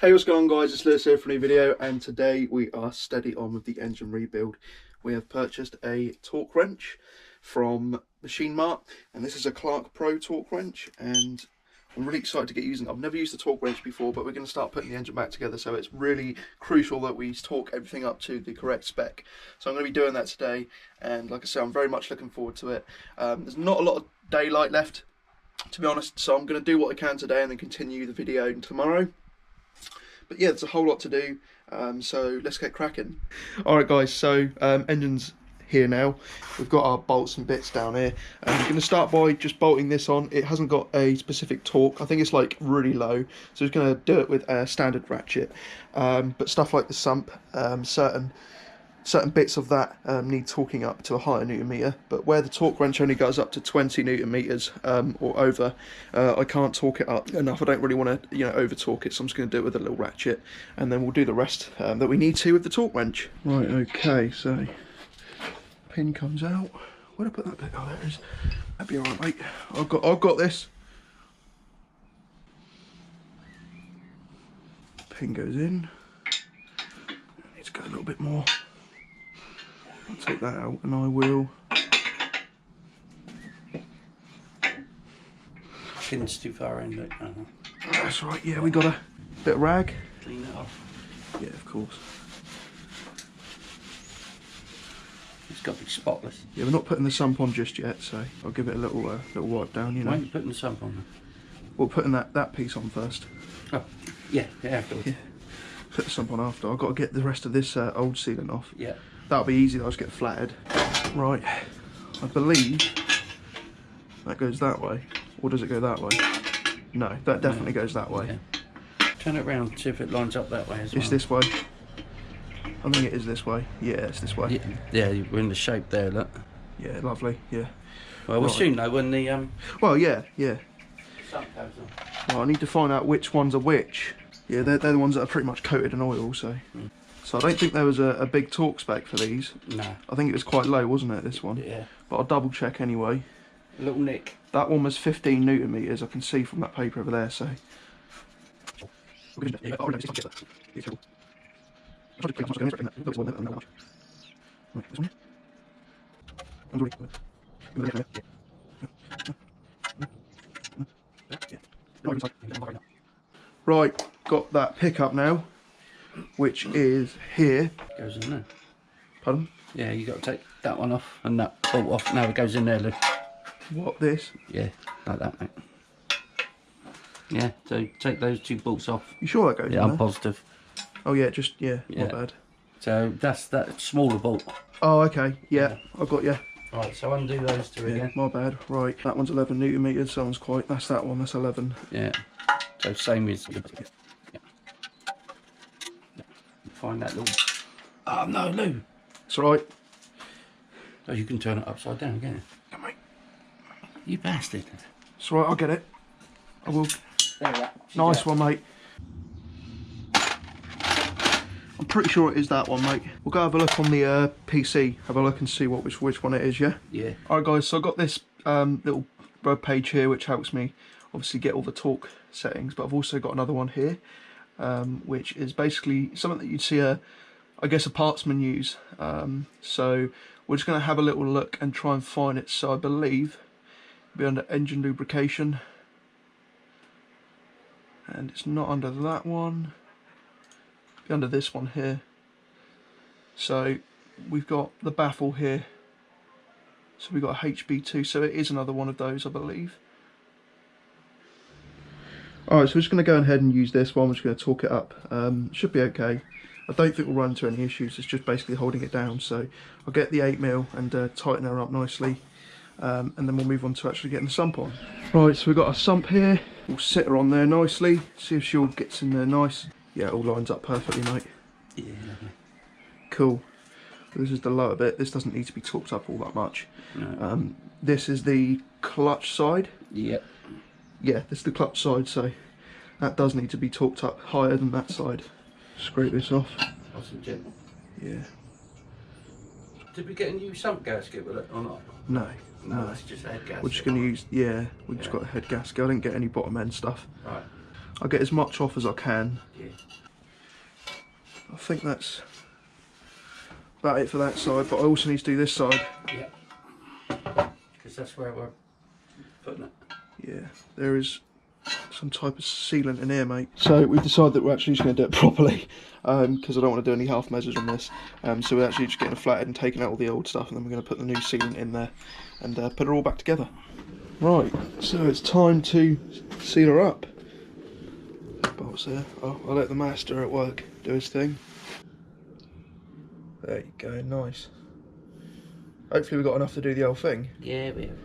Hey, what's going on guys, it's Lewis here for a new video, and today we are steady on with the engine rebuild. We have purchased a torque wrench from Machine Mart, and this is a Clark Pro torque wrench, and I'm really excited to get using it. I've never used a torque wrench before, but we're going to start putting the engine back together, so it's really crucial that we torque everything up to the correct spec. So I'm going to be doing that today, and like I said, I'm very much looking forward to it. There's not a lot of daylight left, to be honest, so I'm going to do what I can today and then continue the video tomorrow. But yeah, there's a whole lot to do, so let's get cracking. Alright guys, so engine's here now. We've got our bolts and bits down here. We're going to start by just bolting this on. It hasn't got a specific torque. I think it's like really low, so we're going to do it with a standard ratchet. But stuff like the sump, certain bits of that need torquing up to a higher newton meter, but where the torque wrench only goes up to 20 newton meters or over, I can't torque it up enough. I don't really want to, over torque it, so I'm just going to do it with a little ratchet, and then we'll do the rest that we need to with the torque wrench. Right, okay, so pin comes out. Where'd I put that bit? Oh, there it is. That'd be alright, mate. I've got this. Pin goes in. Need to go a little bit more. I'll take that out and I will. Pin's too far in, look. That's right, yeah, we got a bit of rag. Clean it off. Yeah, of course. It's got to be spotless. Yeah, we're not putting the sump on just yet, so I'll give it a little wipe down, Why aren't you putting the sump on then? We're putting that piece on first. Oh, yeah, afterwards. Yeah. Put the sump on after. I've got to get the rest of this old sealant off. Yeah. That'll be easy, I'll just get flattered. Right, I believe that goes that way. Or does it go that way? No, that definitely goes that way. Yeah. Turn it around, see if it lines up that way as well. It's this way. I think it is this way. Yeah, it's this way. Yeah, we're in the shape there, look. Yeah, lovely, yeah. Well, we'll soon know when the... Well, yeah. sump goes on. Well, I need to find out which ones are which. Yeah, they're the ones that are pretty much coated in oil, so... So I don't think there was a big torque spec for these. No. I think it was quite low, wasn't it, this one? Yeah. But I'll double check anyway. A little nick. That one was 15 newton meters, I can see from that paper over there, so... Right, got that pickup now, which is here. Goes in there. Pardon? Yeah, you got to take that one off and that bolt off. Now it goes in there, Lou. What, this? Yeah, like that, mate. Yeah, so take those two bolts off. You sure that goes in there? Yeah, I'm positive. Oh yeah, not bad. So that's that smaller bolt. Oh, okay, yeah. I've got you. Right, so undo those two again. My bad, right. That one's 11 newton meters, so one's quite, that's that one, that's 11. Yeah, so same as... Yeah. Find that little... Oh no, Lou! It's alright. Oh, you can turn it upside down, can't you? Come on. You bastard. It's alright, I'll get it. I will. There, nice one, mate. I'm pretty sure it is that one, mate. We'll go have a look on the PC, have a look and see which one it is, yeah? Yeah. Alright guys, so I've got this little web page here which helps me obviously get all the torque settings, but I've also got another one here, which is basically something that you'd see I guess a partsman use. So we're just going to have a little look and try and find it. So I believe it'll be under engine lubrication, and it's not under that one. It'll be under this one here. So we've got the baffle here. So we've got a HB2. So it is another one of those, I believe. Alright, so we're just going to go ahead and use this one. We're just going to torque it up. Should be okay. I don't think we'll run into any issues. It's just basically holding it down. So I'll get the 8mm and tighten her up nicely. And then we'll move on to actually getting the sump on. Right, so we've got a sump here. We'll sit her on there nicely. See if she all gets in there nice. Yeah, it all lines up perfectly, mate. Yeah, lovely. Cool. This is the lower bit. This doesn't need to be torqued up all that much. No. This is the clutch side. Yep. Yeah, this is the clutch side, so that does need to be torqued up higher than that side. Scrape this off. Nice and gentle. Yeah. Did we get a new sump gasket with it or not? No. No, that's just a head gasket. We're just going to use, we've just got a head gasket. I didn't get any bottom end stuff. Right. I'll get as much off as I can. Yeah. I think that's about it for that side, but I also need to do this side. Yeah. Because that's where we're putting it. Yeah, there is some type of sealant in here, mate. So we've decided that we're actually just going to do it properly, because I don't want to do any half measures on this. So we're actually just getting it flattened and taking out all the old stuff, and then we're going to put the new sealant in there and put it all back together. Right, so it's time to seal her up. Bolts there. I'll let the master at work do his thing. There you go, nice. Hopefully we've got enough to do the whole thing. Yeah, we have.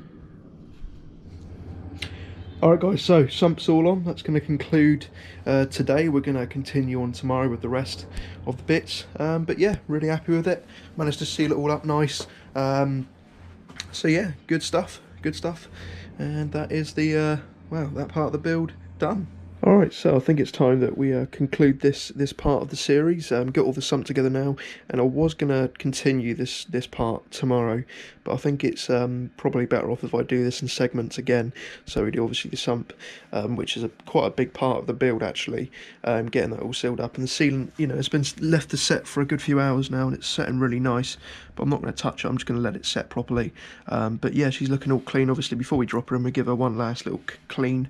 Alright guys, so Sump's all on. That's going to conclude today. We're going to continue on tomorrow with the rest of the bits. But yeah, really happy with it. Managed to seal it all up nice. So yeah, good stuff, good stuff. And that is the, well, that part of the build done. Alright, so I think it's time that we conclude this part of the series, get all the sump together now, and I was going to continue this part tomorrow, but I think it's probably better off if I do this in segments again. So we do obviously the sump, which is quite a big part of the build actually, getting that all sealed up, and the sealant, you know, it's been left to set for a good few hours now, and it's setting really nice, but I'm not going to touch it, I'm just going to let it set properly. But yeah, she's looking all clean. Obviously before we drop her in, we give her one last little clean,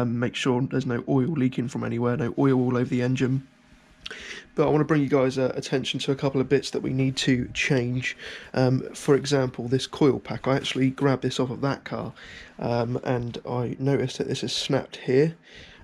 make sure there's no oil leaking from anywhere, no oil all over the engine. But I want to bring you guys attention to a couple of bits that we need to change. For example, this coil pack, I actually grabbed this off of that car, and I noticed that this is snapped here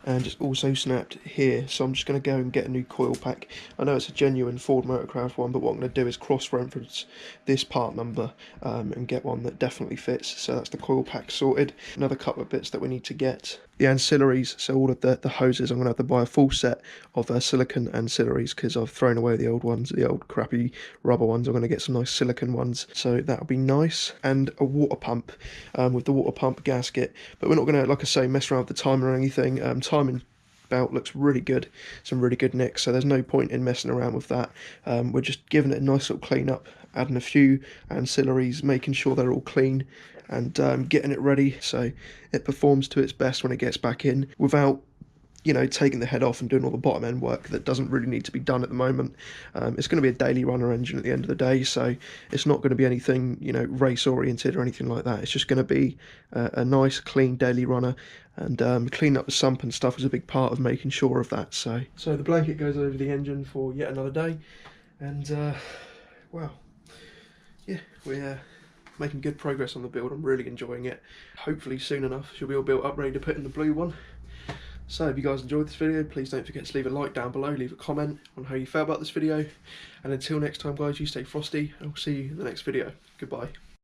and it's also snapped here, so I'm just going to go and get a new coil pack. I know it's a genuine Ford Motorcraft one, but what I'm going to do is cross-reference this part number and get one that definitely fits. So that's the coil pack sorted. Another couple of bits that we need to get. The ancillaries, so all of the hoses, I'm going to have to buy a full set of silicone ancillaries because I've thrown away the old ones, the old crappy rubber ones. I'm going to get some nice silicone ones, so that'll be nice. And a water pump with the water pump gasket, but we're not going to, like I say, mess around with the timer or anything. Timing belt looks really good, some really good nicks, so there's no point in messing around with that. We're just giving it a nice little clean up, adding a few ancillaries, making sure they're all clean, and getting it ready so it performs to its best when it gets back in without, you know, taking the head off and doing all the bottom end work that doesn't really need to be done at the moment. It's going to be a daily runner engine at the end of the day, so it's not going to be anything, you know, race oriented or anything like that. It's just going to be a nice clean daily runner, and cleaning up the sump and stuff is a big part of making sure of that. So the blanket goes over the engine for yet another day, and well, yeah, we're making good progress on the build. I'm really enjoying it. Hopefully soon enough she'll be all built up, ready to put in the blue one. So if you guys enjoyed this video, please don't forget to leave a like down below, leave a comment on how you felt about this video, and until next time guys, you stay frosty, and I'll see you in the next video. Goodbye.